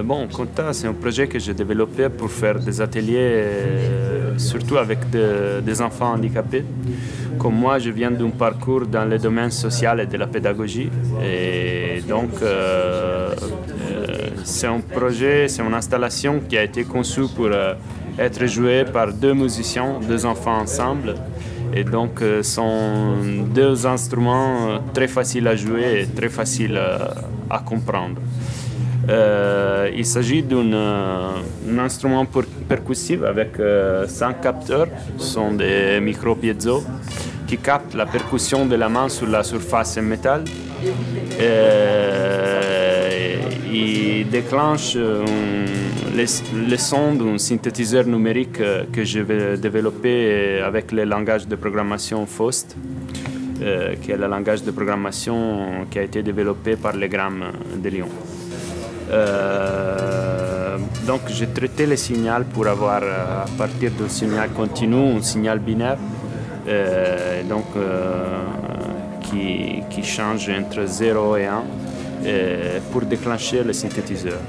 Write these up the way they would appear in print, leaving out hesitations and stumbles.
Bon, Conta, c'est un projet que j'ai développé pour faire des ateliers, surtout avec des enfants handicapés. Comme moi, je viens d'un parcours dans le domaine social et de la pédagogie. Et donc, c'est un projet, c'est une installation qui a été conçue pour être jouée par deux musiciens, deux enfants ensemble. Et donc, ce sont deux instruments très faciles à jouer et très faciles à comprendre. Il s'agit d'un instrument percussif avec 5 capteurs, ce sont des micro-piezo qui captent la percussion de la main sur la surface en métal. Il déclenche le son d'un synthétiseur numérique que je vais développer avec le langage de programmation FAUST, qui est le langage de programmation qui a été développé par l'EGRAM de Lyon. Donc j'ai traité le signal pour avoir à partir d'un signal continu un signal binaire qui change entre 0 et 1 pour déclencher le synthétiseur.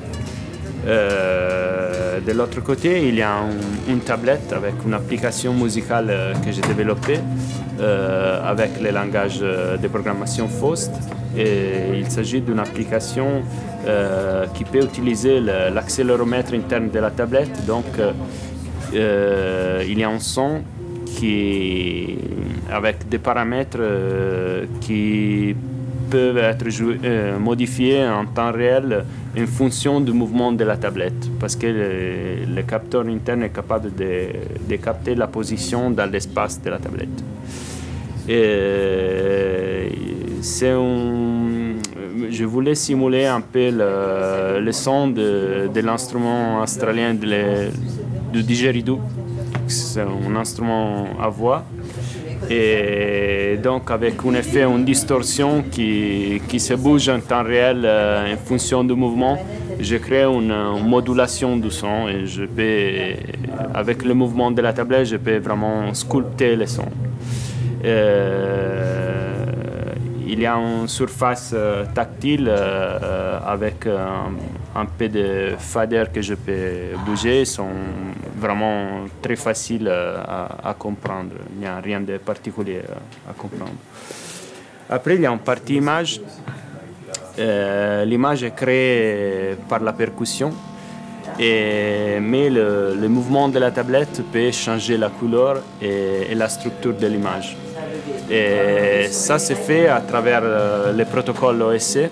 De l'autre côté, il y a une tablette avec une application musicale que j'ai développée avec le langage de programmation FAUST. Et il s'agit d'une application qui peut utiliser l'accéléromètre interne de la tablette. Donc, il y a un son avec des paramètres qui peuvent être modifiés en temps réel en fonction du mouvement de la tablette, parce que le capteur interne est capable de capter la position dans l'espace de la tablette. Je voulais simuler un peu le son de l'instrument australien du didgeridoo. C'est un instrument à voix. Et donc avec un effet, une distorsion qui se bouge en temps réel en fonction du mouvement, je crée une modulation du son et avec le mouvement de la tablette, je peux vraiment sculpter le son. Il y a une surface tactile avec un peu de fader que je peux bouger. Ils sont vraiment très faciles à comprendre. Il n'y a rien de particulier à comprendre. Après, il y a une partie image. L'image est créée par la percussion, mais le mouvement de la tablette peut changer la couleur et la structure de l'image. Et ça se fait à travers le protocole OSC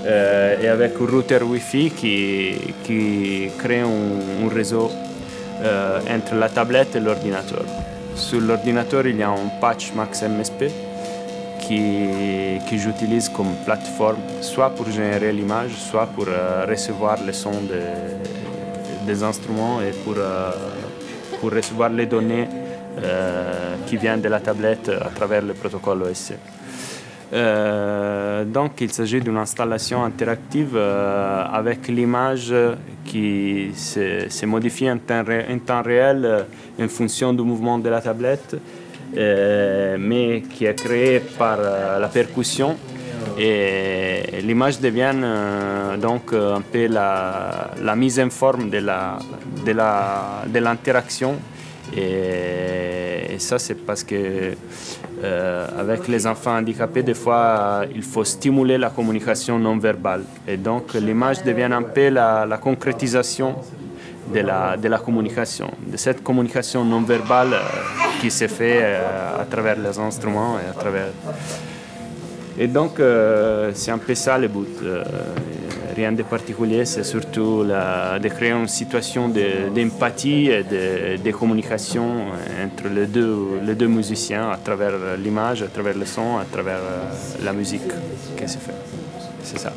et avec un routeur Wi-Fi qui crée un réseau entre la tablette et l'ordinateur. Sur l'ordinateur, il y a un patch Max MSP que j'utilise comme plateforme, soit pour générer l'image, soit pour recevoir le son des instruments et pour recevoir les données qui viennent de la tablette à travers le protocole OSC. Donc il s'agit d'une installation interactive avec l'image qui se modifie en temps réel en fonction du mouvement de la tablette, mais qui est créée par la percussion. Et l'image devient donc un peu la mise en forme de l'interaction. Et ça, c'est parce que avec les enfants handicapés, des fois, il faut stimuler la communication non verbale. Et donc, l'image devient un peu la concrétisation de la communication, de cette communication non verbale qui se fait à travers les instruments et à travers... Et donc, c'est un peu ça le but. Rien de particulier, c'est surtout de créer une situation d'empathie et de communication entre les deux musiciens à travers l'image, à travers le son, à travers la musique qui se fait. C'est ça.